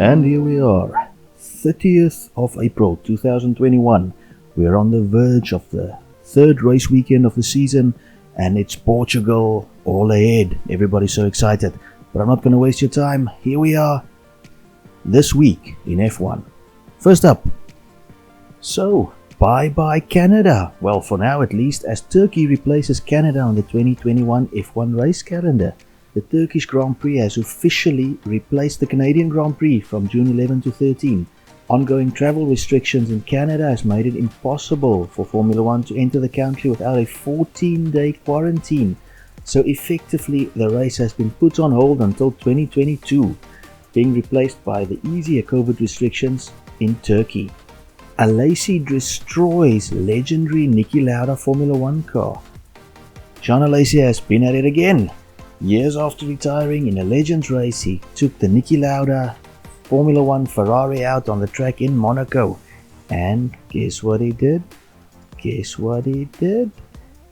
And here we are, 30th of April 2021. We're on the verge of the third race weekend of the season, and it's Portugal all ahead. Everybody's so excited, but I'm not going to waste your time. Here we are, this week in F1. First up, so bye-bye Canada. Well, for now at least, as Turkey replaces Canada on the 2021 F1 race calendar. The Turkish Grand Prix has officially replaced the Canadian Grand Prix from June 11 to 13. Ongoing travel restrictions in Canada has made it impossible for Formula 1 to enter the country without a 14-day quarantine. So effectively, the race has been put on hold until 2022, being replaced by the easier COVID restrictions in Turkey. Alesi destroys legendary Niki Lauda Formula 1 car. Jean Alesi has been at it again. Years after retiring in a Legends race, he took the Niki Lauda Formula 1 Ferrari out on the track in Monaco. And guess what he did? Guess what he did?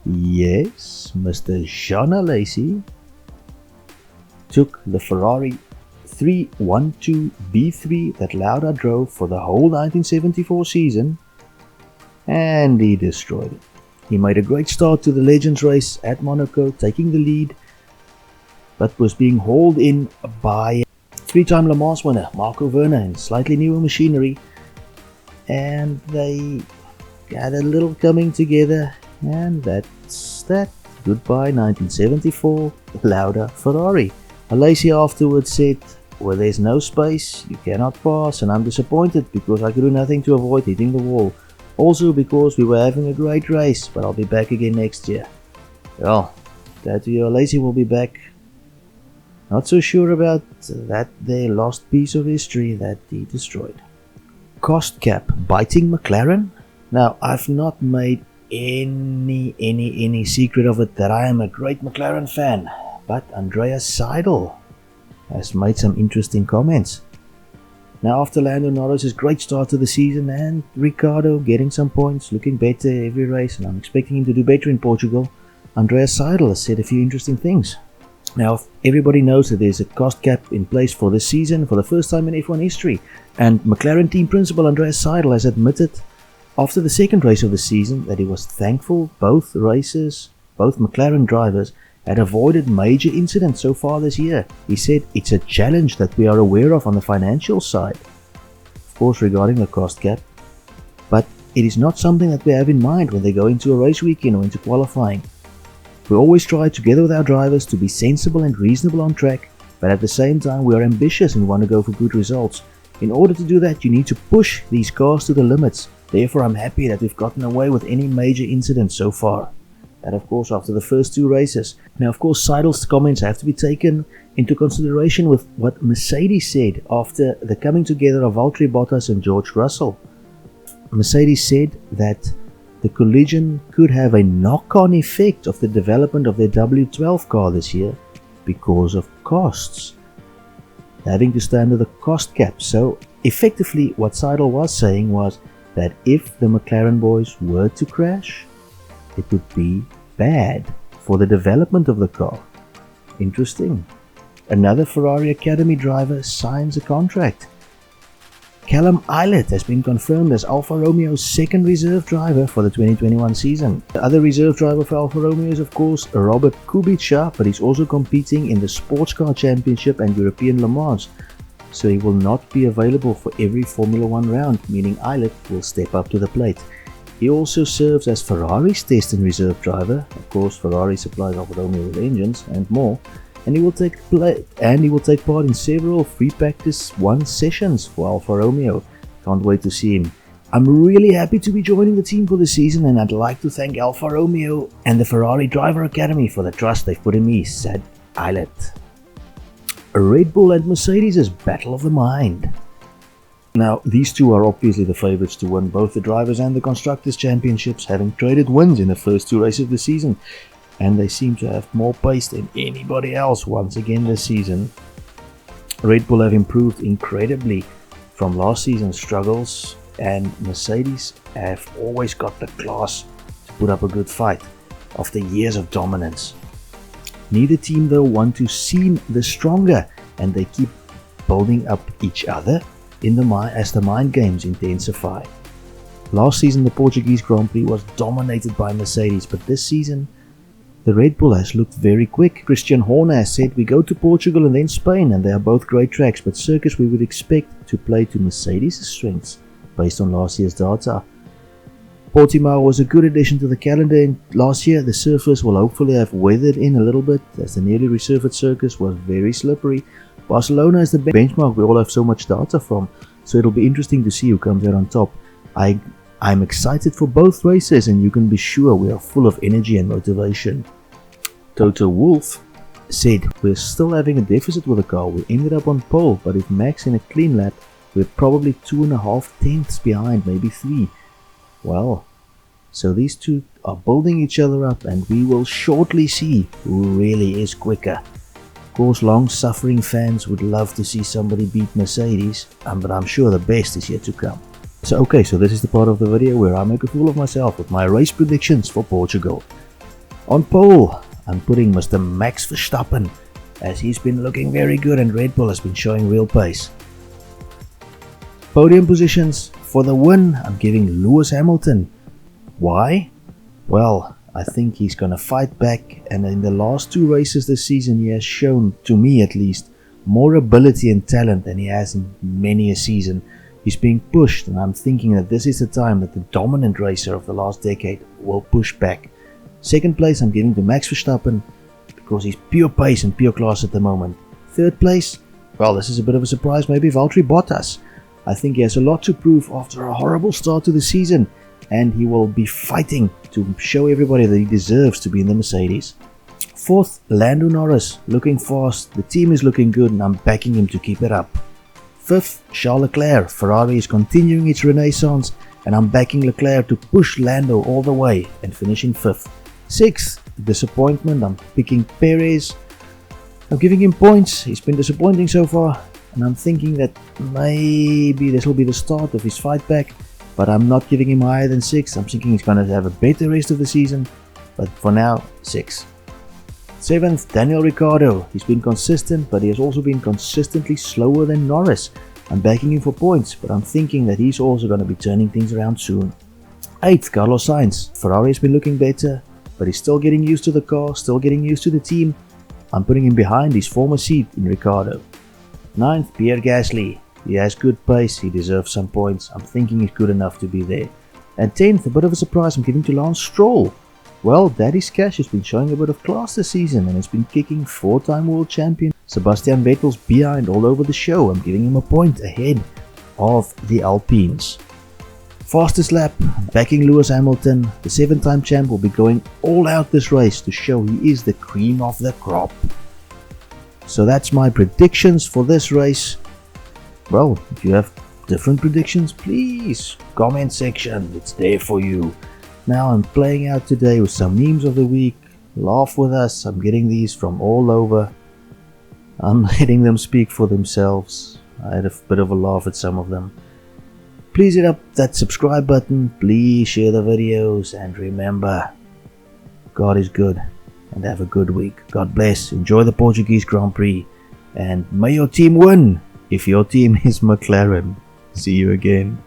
Yes, Mr. Jean Alesi took the Ferrari 312B3 that Lauda drove for the whole 1974 season, and he destroyed it. He made a great start to the Legends race at Monaco, taking the lead, but was being hauled in by three-time Le Mans winner Marco Werner in slightly newer machinery, and they had a little coming together, and that's that. Goodbye 1974 Lauda Ferrari. Alesi afterwards said, "Where there's no space, you cannot pass, and I'm disappointed because I could do nothing to avoid hitting the wall. Also because we were having a great race, but I'll be back again next year." Well, glad to hear Alesi will be back. Not so sure about that their lost piece of history that he destroyed. Cost cap biting Mclaren? Now, I've not made any secret of it that I am a great McLaren fan, but Andreas Seidel has made some interesting comments. Now, after Lando Norris's great start to the season and Ricciardo getting some points, looking better every race, and I'm expecting him to do better in Portugal, Andreas Seidel has said a few interesting things. Now, everybody knows that there's a cost cap in place for this season for the first time in F1 history, and McLaren team principal Andreas Seidel has admitted after the second race of the season that he was thankful both McLaren drivers had avoided major incidents so far this year. He said it's a challenge that we are aware of on the financial side, of course regarding the cost cap, but it is not something that we have in mind when they go into a race weekend or into qualifying. We always try together with our drivers to be sensible and reasonable on track, but at the same time we are ambitious and want to go for good results. In order to do that, you need to push these cars to the limits. Therefore, I'm happy that we've gotten away with any major incidents so far. And of course after the first two races. Now of course Seidel's comments have to be taken into consideration with what Mercedes said after the coming together of Valtteri Bottas and George Russell. Mercedes said that the collision could have a knock-on effect of the development of their W12 car this year because of costs, having to stay under the cost cap. So effectively what Seidel was saying was that if the McLaren boys were to crash, it would be bad for the development of the car. Interesting. Another Ferrari Academy driver signs a contract. Callum Illott has been confirmed as Alfa Romeo's second reserve driver for the 2021 season. The other reserve driver for Alfa Romeo is of course Robert Kubica, but he's also competing in the Sports Car Championship and European Le Mans, so he will not be available for every Formula 1 round, meaning Illott will step up to the plate. He also serves as Ferrari's test and reserve driver. Of course, Ferrari supplies Alfa Romeo with engines and more, and he will take part in several free practice 1 sessions for Alfa Romeo. Can't wait to see him. I'm really happy to be joining the team for the season, and I'd like to thank Alfa Romeo and the Ferrari Driver Academy for the trust they've put in me, said Illott. Red Bull and Mercedes' battle of the mind. Now, these two are obviously the favourites to win both the Drivers' and the Constructors' Championships, having traded wins in the first two races of the season, and they seem to have more pace than anybody else once again this season. Red Bull have improved incredibly from last season's struggles, and Mercedes have always got the class to put up a good fight after years of dominance. Neither team though want to seem the stronger, and they keep building up each other as the mind games intensify. Last season the Portuguese Grand Prix was dominated by Mercedes, but this season the Red Bull has looked very quick. Christian Horner has said we go to Portugal and then Spain, and they are both great tracks, but circuits we would expect to play to Mercedes' strengths based on last year's data. Portimao was a good addition to the calendar, and last year the surface will hopefully have weathered in a little bit, as the newly resurfaced circus was very slippery. Barcelona is the benchmark we all have so much data from, so it'll be interesting to see who comes out on top. I'm excited for both races, and you can be sure we are full of energy and motivation. Toto Wolff said, we're still having a deficit with the car. We ended up on pole, but if Max in a clean lap, we're probably 2.5 tenths behind, maybe 3. Well, so these two are building each other up, and we will shortly see who really is quicker. Of course, long-suffering fans would love to see somebody beat Mercedes, but I'm sure the best is yet to come. So this is the part of the video where I make a fool of myself with my race predictions for Portugal. On pole, I'm putting Mr. Max Verstappen, as he's been looking very good and Red Bull has been showing real pace. Podium positions, for the win, I'm giving Lewis Hamilton. Why? Well, I think he's gonna fight back, and in the last 2 races this season he has shown, to me at least, more ability and talent than he has in many a season. He's being pushed, and I'm thinking that this is the time that the dominant racer of the last decade will push back. Second place I'm giving to Max Verstappen, because he's pure pace and pure class at the moment. Third place, well, this is a bit of a surprise, maybe Valtteri Bottas. I think he has a lot to prove after a horrible start to the season, and he will be fighting to show everybody that he deserves to be in the Mercedes. Fourth, Lando Norris, looking fast, the team is looking good, and I'm backing him to keep it up. Fifth, Charles Leclerc, Ferrari is continuing its renaissance, and I'm backing Leclerc to push Lando all the way and finish in 5th. Sixth, disappointment, I'm picking Perez. I'm giving him points, he's been disappointing so far, and I'm thinking that maybe this will be the start of his fight back, but I'm not giving him higher than 6. I'm thinking he's going to have a better rest of the season, but for now, 6. 7th, Daniel Ricciardo. He's been consistent, but he has also been consistently slower than Norris. I'm backing him for points, but I'm thinking that he's also going to be turning things around soon. 8th, Carlos Sainz. Ferrari has been looking better, but he's still getting used to the car, still getting used to the team. I'm putting him behind his former seat in Ricciardo. 9th, Pierre Gasly. He has good pace, he deserves some points. I'm thinking he's good enough to be there. And 10th, a bit of a surprise, I'm giving to Lance Stroll. Well, Daddy's Cash has been showing a bit of class this season and has been kicking 4-time world champion Sebastian Vettel's behind all over the show. I'm giving him a point ahead of the Alpines. Fastest lap, backing Lewis Hamilton. The 7-time champ will be going all out this race to show he is the cream of the crop. So that's my predictions for this race. Well, if you have different predictions, please comment section, it's there for you. Now I'm playing out today with some memes of the week. Laugh with us. I'm getting these from all over. I'm letting them speak for themselves. I had a bit of a laugh at some of them. Please hit up that subscribe button. Please share the videos. And remember, God is good. And have a good week. God bless. Enjoy the Portuguese Grand Prix. And may your team win if your team is McLaren. See you again.